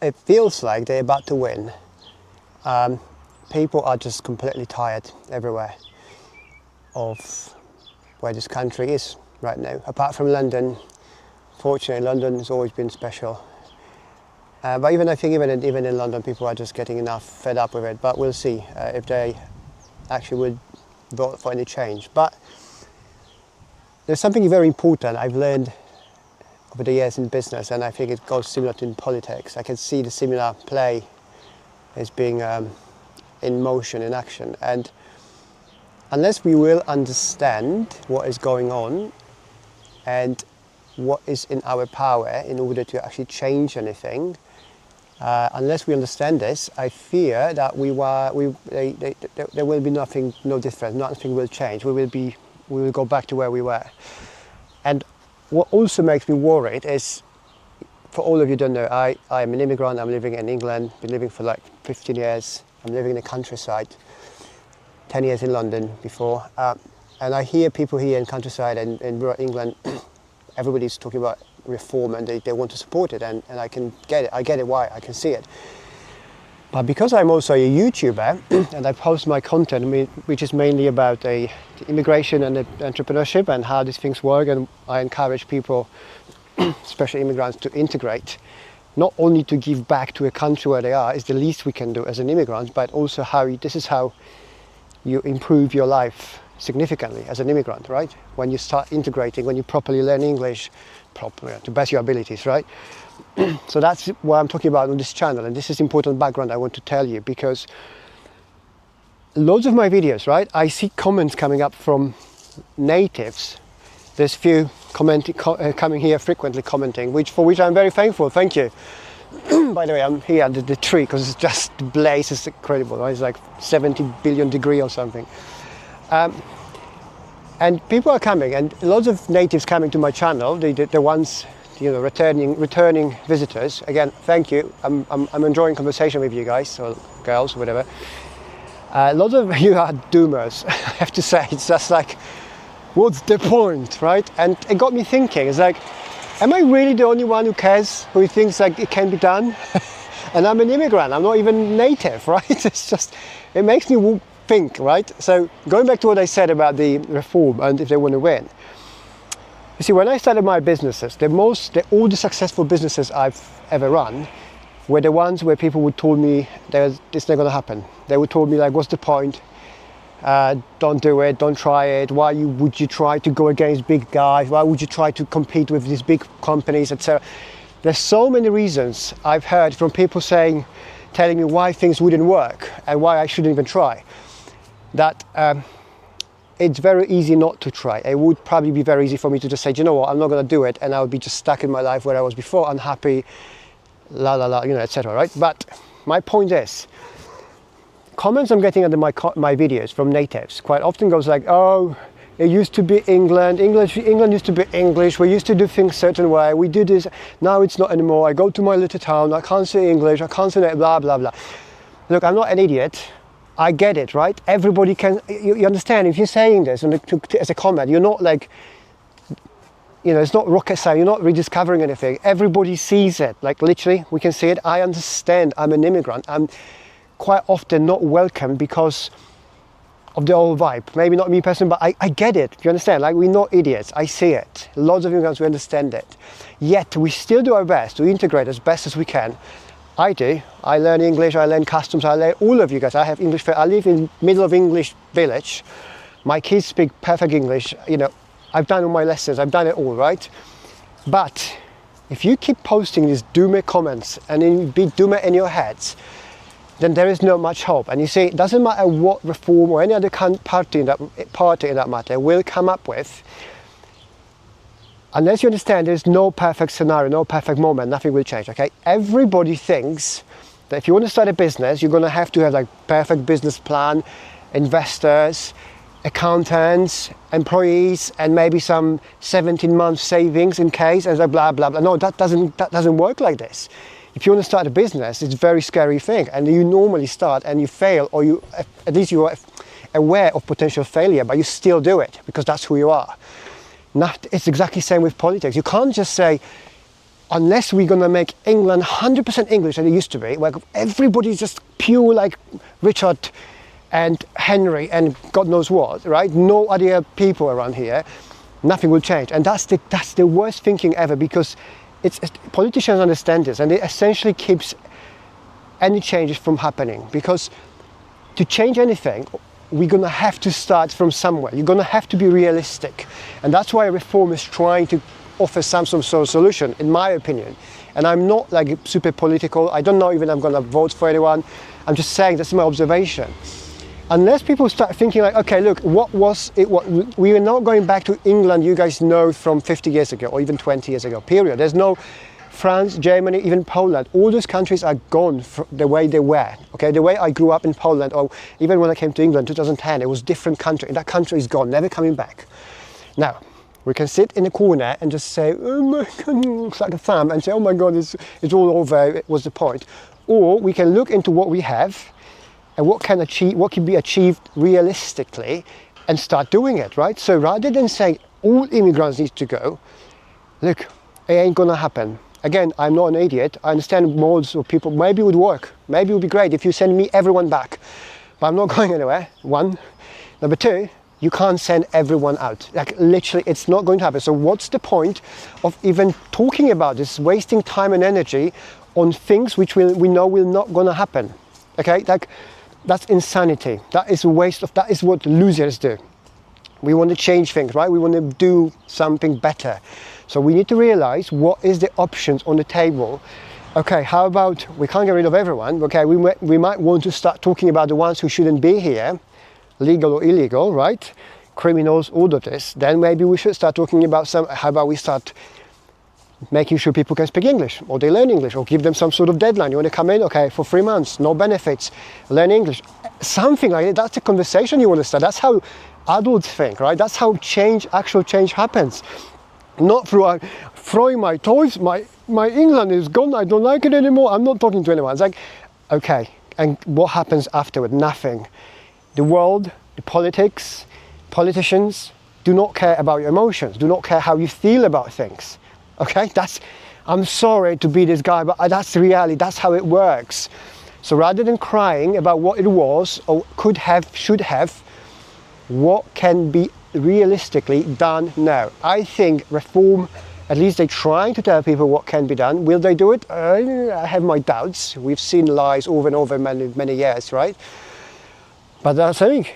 it feels like they're about to win. People are just completely tired everywhere of where this country is right now. Apart from London, fortunately London has always been special. But I think even in London, people are just getting fed up with it. But we'll see if they actually would vote for any change. But there's something very important I've learned over the years in business, and I think it goes similar to in politics. I can see the similar play as being in motion, in action. And unless we will understand what is going on and what is in our power in order to actually change anything, unless we understand this, I fear that there will be no difference, nothing will change. We will go back to where we were. And what also makes me worried is, for all of you who don't know, I am an immigrant. I'm living in England, been living for like 15 years. I'm living in the countryside, 10 years in London before. And I hear people here in countryside and in rural England, everybody's talking about reform and they want to support it, and I can get it. I get it why, I can see it. But because I'm also a YouTuber and I post my content, which is mainly about the immigration and the entrepreneurship and how these things work, and I encourage people, especially immigrants, to integrate, not only to give back to a country where they are, is the least we can do as an immigrant, but also this is how you improve your life significantly as an immigrant, right? When you start integrating, when you properly learn English, properly, to best your abilities, right? So that's what I'm talking about on this channel, and this is important background I want to tell you, because loads of my videos, right, I see comments coming up from natives. There's few coming here frequently commenting, for which I'm very thankful. Thank you. By the way, I'm here under the tree because it's just the blaze is incredible, right? It's like 70 billion degree or something. And people are coming, and lots of natives coming to my channel, the ones, you know, returning visitors. Again, thank you. I'm enjoying conversation with you guys or girls, whatever. Lots of you are doomers. I have to say, it's just like, what's the point, right? And it got me thinking. It's like, am I really the only one who cares, who thinks like it can be done? And I'm an immigrant. I'm not even native, right? It's just, it makes me think, right? So going back to what I said about the reform and if they want to win. You see, when I started my businesses, all the successful businesses I've ever run were the ones where people would tell me it's not going to happen. They would tell me like, what's the point? Don't do it, don't try it. Why would you try to go against big guys? Why would you try to compete with these big companies, etc.? There's so many reasons I've heard from people telling me why things wouldn't work and why I shouldn't even try. That it's very easy not to try. It would probably be very easy for me to just say, you know what, I'm not going to do it, and I would be just stuck in my life where I was before, unhappy, la la la, you know, etc. Right? But my point is, comments I'm getting under my videos from natives quite often goes like, oh, it used to be England used to be English, we used to do things a certain way, we do this, now it's not anymore, I go to my little town, I can't say English, I can't say that, blah blah blah. Look, I'm not an idiot. I get it, right? Everybody can, you understand, if you're saying this as a comment, you're not like, you know, it's not rocket science, you're not rediscovering anything. Everybody sees it, like literally, we can see it. I understand, I'm an immigrant. I'm quite often not welcome because of the old vibe. Maybe not me personally, but I get it, you understand? Like, we're not idiots, I see it. Lots of immigrants, we understand it. Yet, we still do our best to integrate as best as we can. I do. I learn English, I learn customs, I learn all of you guys. I have English, I live in middle of English village. My kids speak perfect English. You know, I've done all my lessons, I've done it all, right? But if you keep posting these doomer comments and then be doomer in your heads, then there is not much hope. And you see, it doesn't matter what reform or any other party in that matter will come up with, unless you understand there's no perfect scenario, no perfect moment, nothing will change, okay? Everybody thinks that if you want to start a business, you're going to have like perfect business plan, investors, accountants, employees, and maybe some 17-month savings in case, and blah, blah, blah. No, that doesn't work like this. If you want to start a business, it's a very scary thing, and you normally start and you fail, or at least you are aware of potential failure, but you still do it because that's who you are. It's exactly the same with politics. You can't just say, unless we're going to make England 100% English as it used to be, where everybody's just pure like Richard and Henry and God knows what, right? No other people around here, nothing will change. And that's the worst thinking ever, because politicians understand this, and it essentially keeps any changes from happening. Because to change anything, we're going to have to start from somewhere. You're going to have to be realistic. And that's why Reform is trying to offer some sort of solution, in my opinion. And I'm not like super political. I don't know even I'm going to vote for anyone. I'm just saying that's my observation. Unless people start thinking like, okay, look, what was it? We are not going back to England, you guys know, from 50 years ago or even 20 years ago, period. There's no France, Germany, even Poland. All those countries are gone the way they were. Okay, the way I grew up in Poland, or even when I came to England in 2010, it was a different country. And that country is gone, never coming back. Now, we can sit in a corner and just say, oh my God, like a thumb, and say, oh my God, it's all over, what's the point? Or we can look into what we have and what can be achieved realistically and start doing it, right? So rather than saying all immigrants need to go, look, it ain't gonna happen. Again, I'm not an idiot. I understand modes of people. Maybe it would work. Maybe it would be great if you send me everyone back. But I'm not going anywhere, one. Number two, you can't send everyone out. Like literally, it's not going to happen. So what's the point of even talking about this, wasting time and energy on things which we know will not gonna happen? Okay, like that's insanity. That is a waste of, that is what losers do. We want to change things, right? We want to do something better. So we need to realize what is the options on the table. Okay, how about, we can't get rid of everyone. Okay, we might want to start talking about the ones who shouldn't be here, legal or illegal, right? Criminals, all of this. Then maybe we should start talking about how about we start making sure people can speak English, or they learn English, or give them some sort of deadline. You want to come in, okay, for 3 months, no benefits, learn English. Something like that. That's the conversation you want to start. That's how adults think, right? That's how actual change happens. Not through throwing my toys, my England is gone, I don't like it anymore, I'm not talking to anyone. It's like, okay, and what happens afterward? Nothing. The world, the politicians do not care about your emotions, do not care how you feel about things. Okay, I'm sorry to be this guy, but that's the reality, that's how it works. So rather than crying about what it was, or could have, should have, what can be realistically done now? I think Reform, at least they're trying to tell people what can be done. Will they do it? I have my doubts. We've seen lies over and over many years, right? But that's the thing.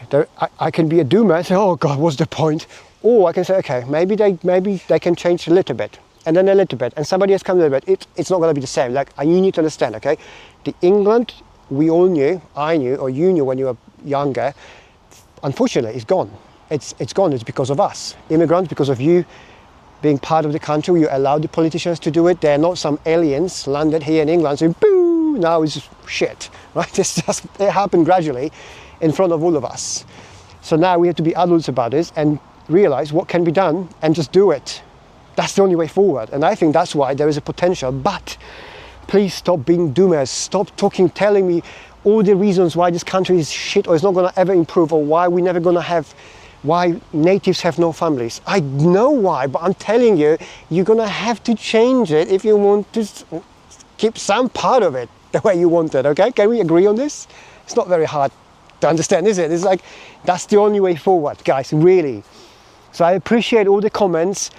I can be a doomer and say, oh God, what's the point? Or I can say, okay, maybe they can change a little bit, and then a little bit, and somebody else comes a little bit. It's not going to be the same. Like, you need to understand, okay? The England we all knew, I knew, or you knew when you were younger, unfortunately, is gone. It's gone. It's because of us, immigrants, because of you being part of the country. You allowed the politicians to do it. They're not some aliens landed here in England saying, boo, now it's shit, right? It happened gradually in front of all of us. So now we have to be adults about this and realize what can be done and just do it. That's the only way forward. And I think that's why there is a potential. But please stop being doomers. Stop telling me all the reasons why this country is shit, or it's not going to ever improve, or why we're never going to have, why natives have no families. I know why, but I'm telling you, you're going to have to change it if you want to keep some part of it the way you want it, okay? Can we agree on this? It's not very hard to understand, is it? It's like, that's the only way forward, guys, really. So I appreciate all the comments.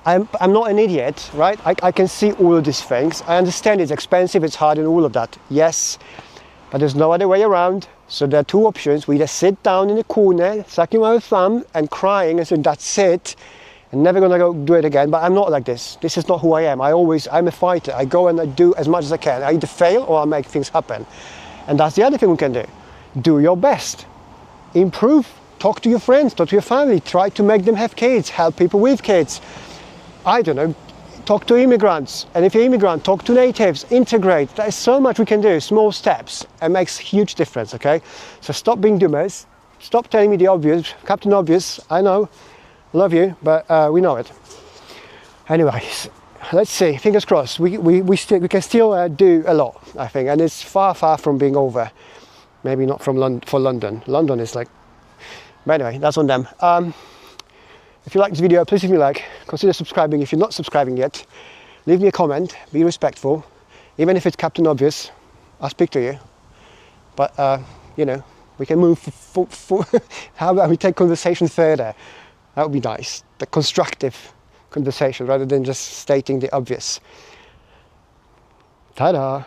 I'm not an idiot, right? I can see all of these things. I understand it's expensive, it's hard and all of that, yes. But there's no other way around. So there are two options. We either sit down in the corner, sucking my thumb and crying and saying, that's it, and never gonna go do it again. But I'm not like this. This is not who I am. I'm a fighter. I go and I do as much as I can. I either fail or I make things happen. And that's the other thing we can do. Do your best. Improve. Talk to your friends, talk to your family. Try to make them have kids. Help people with kids. I don't know. Talk to immigrants, and if you're immigrant, talk to natives, integrate. There is so much we can do, small steps, and makes huge difference, okay? So stop being doomers, stop telling me the obvious, Captain Obvious, I know, love you, but we know it. Anyways, let's see, fingers crossed, we can still do a lot, I think, and it's far from being over. Maybe not for London. London is like, but anyway, that's on them. If you like this video, please leave me a like, consider subscribing if you're not subscribing yet. leave me a comment, be respectful. Even if it's Captain Obvious, I'll speak to you. But, you know, we can move how about we take conversation further? That would be nice. The constructive conversation rather than just stating the obvious. Ta-da!